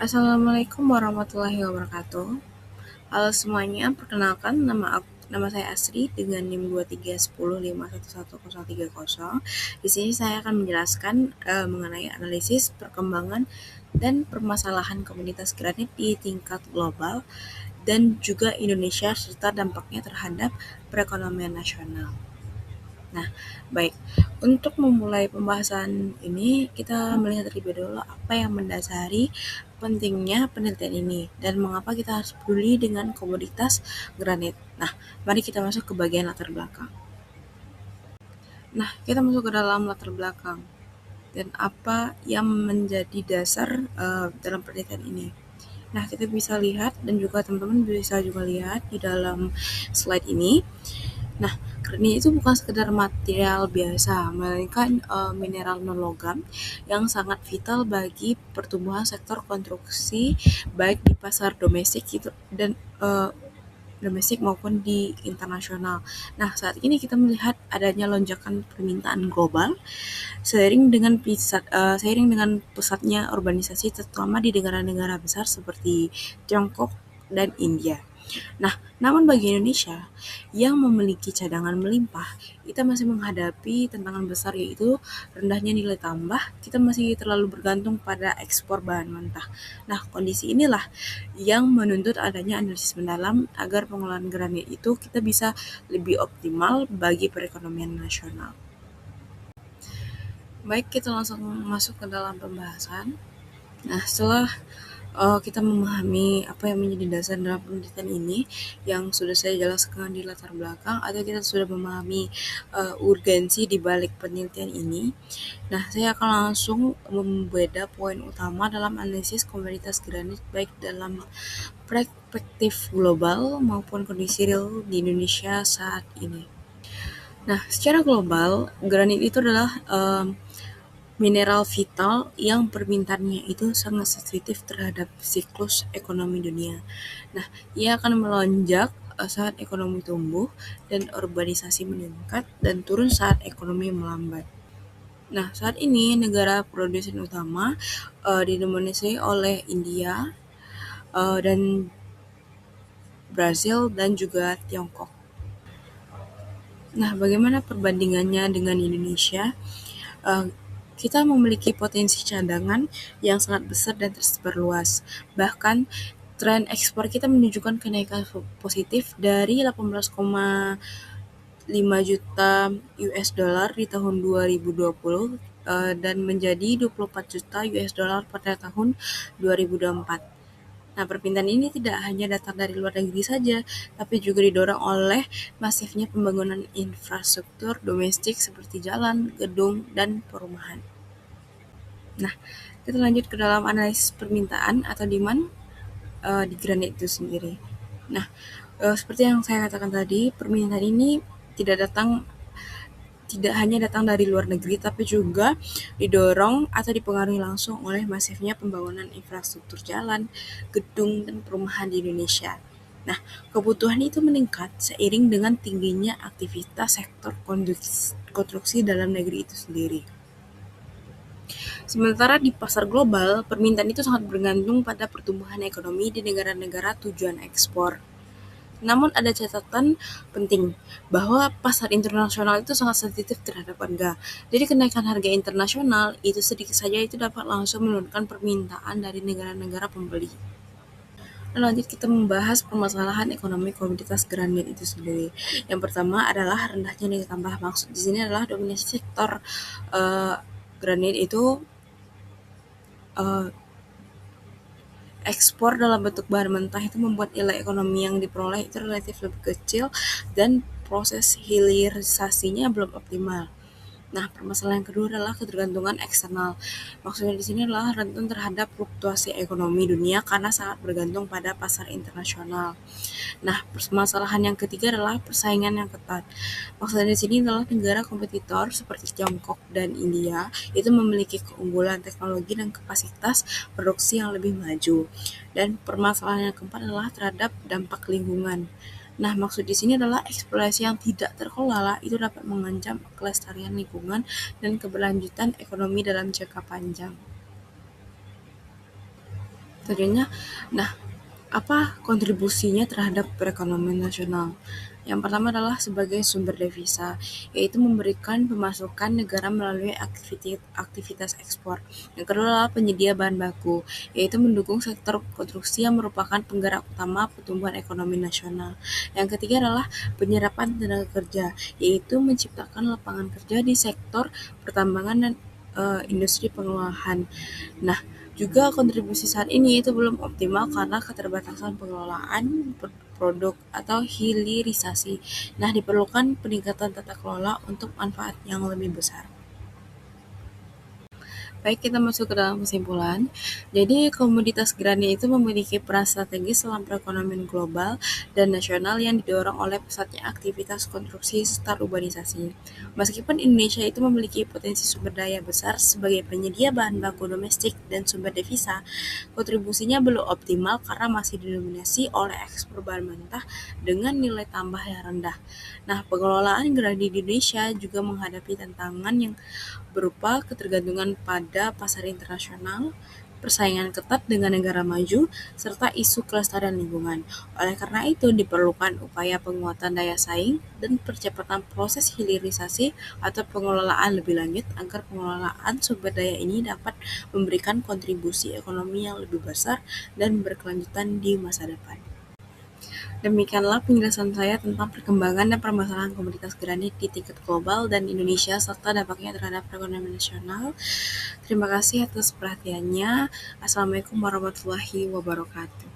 Assalamualaikum warahmatullahi wabarakatuh. Halo semuanya, perkenalkan nama saya Asri dengan NIM 23105110030. Di sini saya akan menjelaskan mengenai analisis perkembangan dan permasalahan komunitas granit di tingkat global dan juga Indonesia serta dampaknya terhadap perekonomian nasional. Nah, baik. Untuk memulai pembahasan ini, kita melihat terlebih dahulu apa yang mendasari pentingnya penelitian ini dan mengapa kita harus peduli dengan komoditas granit. Nah, mari kita masuk ke bagian latar belakang. Nah, kita masuk ke dalam latar belakang dan apa yang menjadi dasar dalam penelitian ini. Nah, kita bisa lihat dan juga teman-teman bisa juga lihat di dalam slide ini. Nah, granit itu bukan sekedar material biasa, melainkan mineral non-logam yang sangat vital bagi pertumbuhan sektor konstruksi baik di pasar domestik itu dan domestik maupun di internasional. Nah, saat ini kita melihat adanya lonjakan permintaan global seiring dengan pesatnya urbanisasi terutama di negara-negara besar seperti Tiongkok dan India. Nah, namun bagi Indonesia yang memiliki cadangan melimpah, kita masih menghadapi tantangan besar yaitu rendahnya nilai tambah, kita masih terlalu bergantung pada ekspor bahan mentah. Nah, kondisi inilah yang menuntut adanya analisis mendalam agar pengolahan granit itu kita bisa lebih optimal bagi perekonomian nasional. Baik, kita langsung masuk ke dalam pembahasan. Nah, setelah kita memahami apa yang menjadi dasar dalam penelitian ini yang sudah saya jelaskan di latar belakang, atau kita sudah memahami urgensi di balik penelitian ini. Nah, saya akan langsung membeda poin utama dalam analisis komoditas granit baik dalam perspektif global maupun kondisi real di Indonesia saat ini. Nah, secara global, granit itu adalah mineral vital yang permintaannya itu sangat sensitif terhadap siklus ekonomi dunia. Nah, ia akan melonjak saat ekonomi tumbuh dan urbanisasi meningkat dan turun saat ekonomi melambat. Nah, saat ini negara produsen utama didominasi oleh India dan Brasil dan juga Tiongkok. Nah, bagaimana perbandingannya dengan Indonesia? Kita memiliki potensi cadangan yang sangat besar dan tersebar luas. Bahkan tren ekspor kita menunjukkan kenaikan positif dari 18,5 juta US dollar di tahun 2020 dan menjadi 24 juta US dollar pada tahun 2024. Nah, perpindahan ini tidak hanya datang dari luar negeri saja, tapi juga didorong oleh masifnya pembangunan infrastruktur domestik seperti jalan, gedung, dan perumahan. Nah, kita lanjut ke dalam analisis permintaan atau demand di granit itu sendiri. Nah, seperti yang saya katakan tadi, permintaan ini tidak hanya datang dari luar negeri, tapi juga didorong atau dipengaruhi langsung oleh masifnya pembangunan infrastruktur jalan, gedung, dan perumahan di Indonesia. Nah, kebutuhan itu meningkat seiring dengan tingginya aktivitas sektor konstruksi dalam negeri itu sendiri. Sementara di pasar global, permintaan itu sangat bergantung pada pertumbuhan ekonomi di negara-negara tujuan ekspor. Namun ada catatan penting bahwa pasar internasional itu sangat sensitif terhadap harga. Jadi kenaikan harga internasional itu sedikit saja itu dapat langsung menurunkan permintaan dari negara-negara pembeli. Lanjut kita membahas permasalahan ekonomi komoditas granit itu sendiri. Yang pertama adalah rendahnya nilai tambah. Maksud di sini adalah dominasi sektor granit itu ekspor dalam bentuk bahan mentah itu membuat nilai ekonomi yang diperoleh itu relatif lebih kecil dan proses hilirisasinya belum optimal. Nah, permasalahan kedua adalah ketergantungan eksternal. Maksudnya di sini adalah rentan terhadap fluktuasi ekonomi dunia karena sangat bergantung pada pasar internasional. Nah, permasalahan yang ketiga adalah persaingan yang ketat. Maksudnya di sini adalah negara kompetitor seperti Tiongkok dan India itu memiliki keunggulan teknologi dan kapasitas produksi yang lebih maju. Dan permasalahan yang keempat adalah terhadap dampak lingkungan. Nah, maksud di sini adalah eksplorasi yang tidak terkelola itu dapat mengancam kelestarian lingkungan dan keberlanjutan ekonomi dalam jangka panjang. Tentunya, nah, apa kontribusinya terhadap perekonomian nasional? Yang pertama adalah sebagai sumber devisa, yaitu memberikan pemasukan negara melalui aktivitas ekspor. Yang kedua adalah penyedia bahan baku, yaitu mendukung sektor konstruksi yang merupakan penggerak utama pertumbuhan ekonomi nasional. Yang ketiga adalah penyerapan tenaga kerja, yaitu menciptakan lapangan kerja di sektor pertambangan dan industri pengolahan. Nah, juga kontribusi saat ini itu belum optimal karena keterbatasan pengelolaan produk atau hilirisasi. Nah, diperlukan peningkatan tata kelola untuk manfaat yang lebih besar. Baik, kita masuk ke dalam kesimpulan. Jadi, komoditas grani itu memiliki peran strategis dalam perekonomian global dan nasional yang didorong oleh pesatnya aktivitas konstruksi serta urbanisasi. Meskipun Indonesia itu memiliki potensi sumber daya besar sebagai penyedia bahan baku domestik dan sumber devisa, kontribusinya belum optimal karena masih didominasi oleh ekspor bahan mentah dengan nilai tambah yang rendah. Nah, pengelolaan grani di Indonesia juga menghadapi tantangan yang berupa ketergantungan pada pasar internasional, persaingan ketat dengan negara maju, serta isu kelestarian lingkungan. Oleh karena itu, diperlukan upaya penguatan daya saing dan percepatan proses hilirisasi atau pengelolaan lebih lanjut agar pengelolaan sumber daya ini dapat memberikan kontribusi ekonomi yang lebih besar dan berkelanjutan di masa depan. Demikianlah penjelasan saya tentang perkembangan dan permasalahan komoditas granit di tingkat global dan Indonesia serta dampaknya terhadap perekonomian nasional. Terima kasih atas perhatiannya. Assalamualaikum warahmatullahi wabarakatuh.